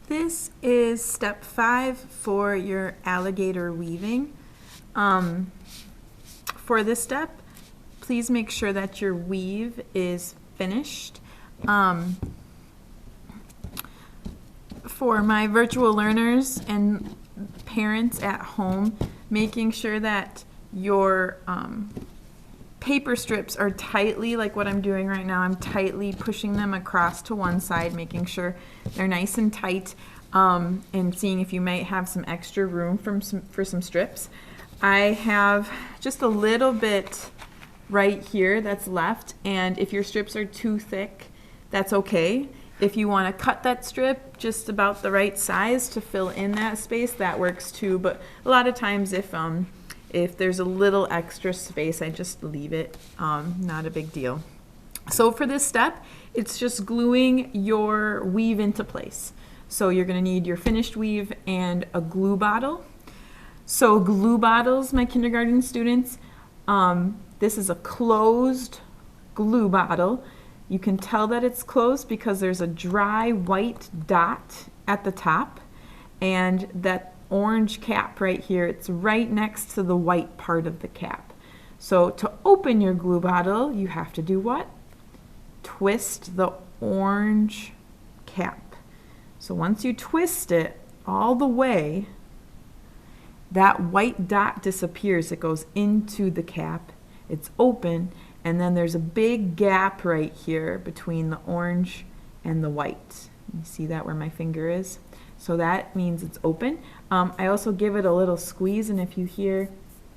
This is step 5 for your alligator weaving. For this step, please make sure that your weave is finished. For my virtual learners and parents at home, making sure that your paper strips are tightly, like what I'm doing right now, I'm tightly pushing them across to one side, making sure they're nice and tight, and seeing if you might have some extra room for some strips. I have just a little bit right here that's left, and if your strips are too thick, that's okay. If you want to cut that strip just about the right size to fill in that space, that works too, but a lot of times if there's a little extra space, I just leave it, not a big deal. So for this step, it's just gluing your weave into place. So you're gonna need your finished weave and a glue bottle. So glue bottles, my kindergarten students, this is a closed glue bottle. You can tell that it's closed because there's a dry white dot at the top, and that orange cap right here, it's right next to the white part of the cap. So to open your glue bottle, you have to do what? Twist the orange cap. So once you twist it all the way, that white dot disappears. It goes into the cap. It's open, and then there's a big gap right here between the orange and the white. You see that where my finger is? So that means it's open. I also give it a little squeeze, and if you hear,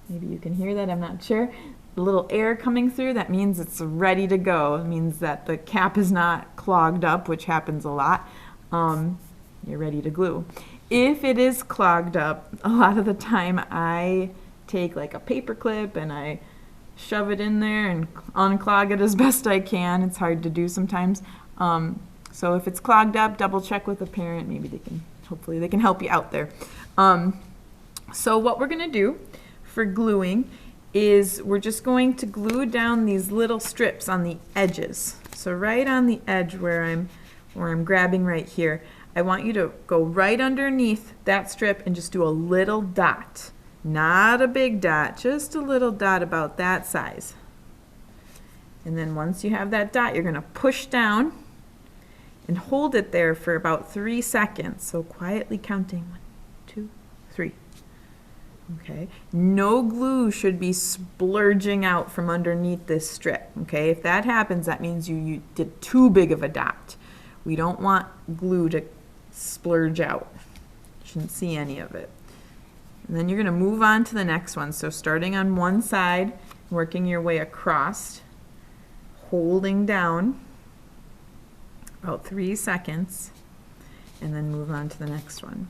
maybe you can hear that, I'm not sure, a little air coming through, that means it's ready to go. It means that the cap is not clogged up, which happens a lot. You're ready to glue. If it is clogged up, a lot of the time I take like a paper clip and I shove it in there and unclog it as best I can. It's hard to do sometimes. So if it's clogged up, double check with a parent. Maybe hopefully they can help you out there. So what we're gonna do for gluing is we're just going to glue down these little strips on the edges. So right on the edge where I'm grabbing right here, I want you to go right underneath that strip and just do a little dot. Not a big dot, just a little dot about that size. And then once you have that dot, you're gonna push down and hold it there for about 3 seconds. So quietly counting, 1, 2, 3. Okay, no glue should be splurging out from underneath this strip. Okay, if that happens, that means you did too big of a dot. We don't want glue to splurge out. You shouldn't see any of it. And then you're gonna move on to the next one. So starting on one side, working your way across, holding down about 3 seconds, and then move on to the next one.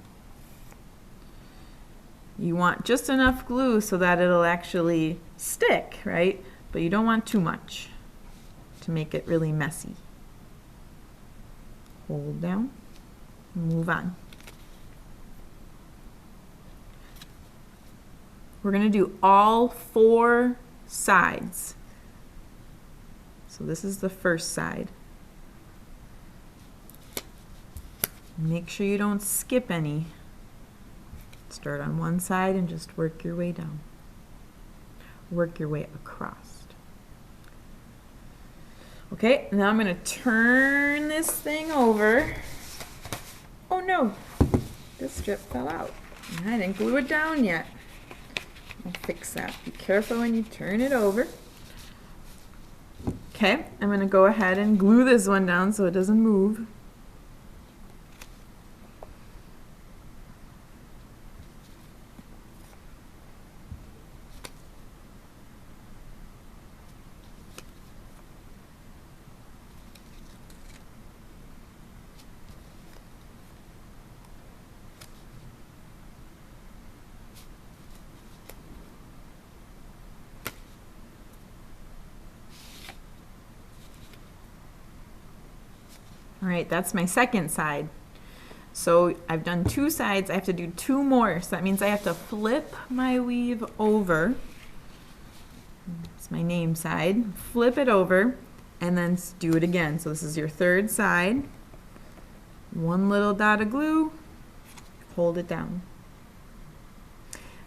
You want just enough glue so that it'll actually stick, right? But you don't want too much to make it really messy. Hold down, move on. We're going to do all 4 sides. So this is the first side. Make sure you don't skip any. Start on one side and just work your way down. Work your way across. Okay, now I'm going to turn this thing over. Oh no, this strip fell out. I didn't glue it down yet. I'll fix that. Be careful when you turn it over. Okay, I'm going to go ahead and glue this one down so it doesn't move. All right, that's my second side. So I've done 2 sides, I have to do 2 more. So that means I have to flip my weave over. It's my name side. Flip it over and then do it again. So this is your third side. One little dot of glue, hold it down.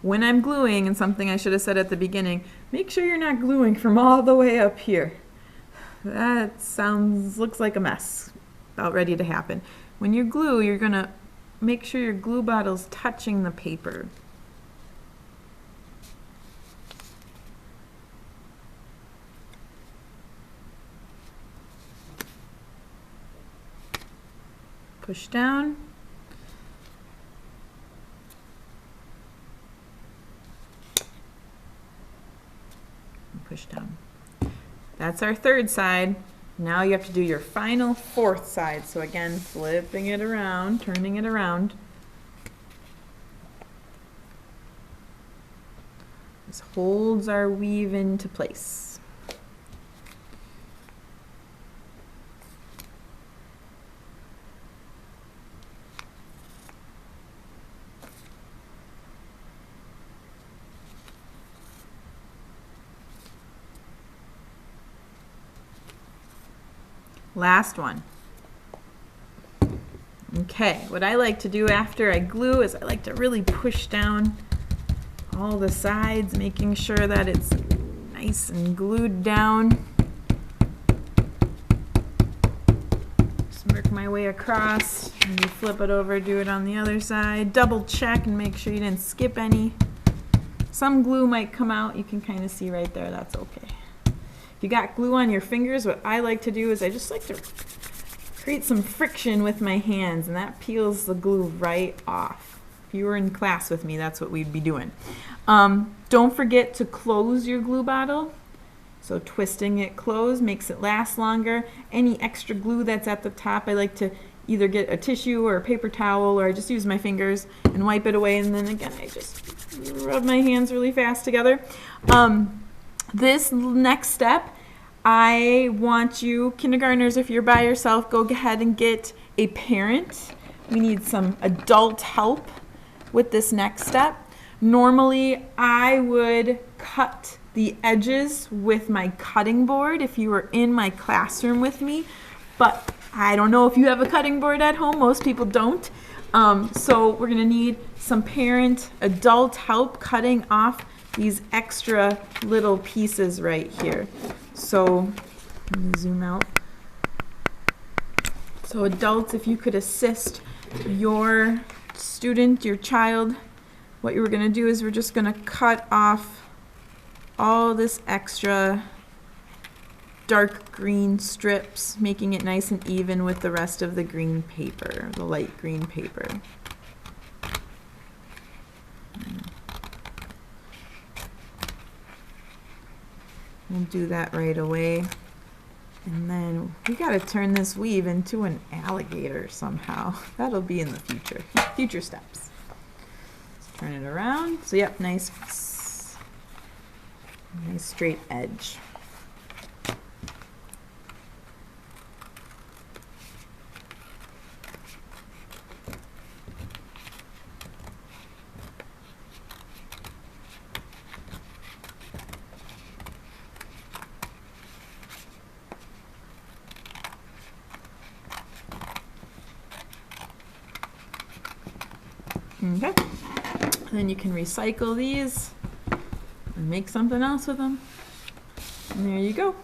When I'm gluing, and something I should have said at the beginning, make sure you're not gluing from all the way up here. That looks like a mess, about ready to happen. When you glue, you're gonna make sure your glue bottle's touching the paper. Push down. Push down. That's our third side. Now you have to do your final fourth side. So again, flipping it around, turning it around. This holds our weave into place. Last one. Okay, what I like to do after I glue is I like to really push down all the sides, making sure that it's nice and glued down. Just work my way across, maybe flip it over, do it on the other side. Double check and make sure you didn't skip any. Some glue might come out, you can kind of see right there, that's okay. If you got glue on your fingers, what I like to do is I just like to create some friction with my hands, and that peels the glue right off. If you were in class with me, that's what we'd be doing. Don't forget to close your glue bottle. So twisting it closed makes it last longer. Any extra glue that's at the top, I like to either get a tissue or a paper towel, or I just use my fingers and wipe it away, and then again I just rub my hands really fast together. This next step, I want you, kindergartners, if you're by yourself, go ahead and get a parent. We need some adult help with this next step. Normally, I would cut the edges with my cutting board if you were in my classroom with me, but I don't know if you have a cutting board at home. Most people don't. So we're gonna need some parent, adult help cutting off these extra little pieces right here. So let me zoom out. So adults, if you could assist your student, your child, what you were gonna do is we're just gonna cut off all this extra dark green strips, making it nice and even with the rest of the green paper, the light green paper. We'll do that right away. And then we gotta turn this weave into an alligator somehow. That'll be in the future steps. Let's turn it around. So yep, nice straight edge. Okay, then you can recycle these and make something else with them. And there you go.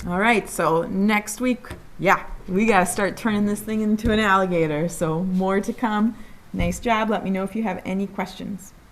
All right, so next week, yeah, we gotta start turning this thing into an alligator. So more to come. Nice job. Let me know if you have any questions.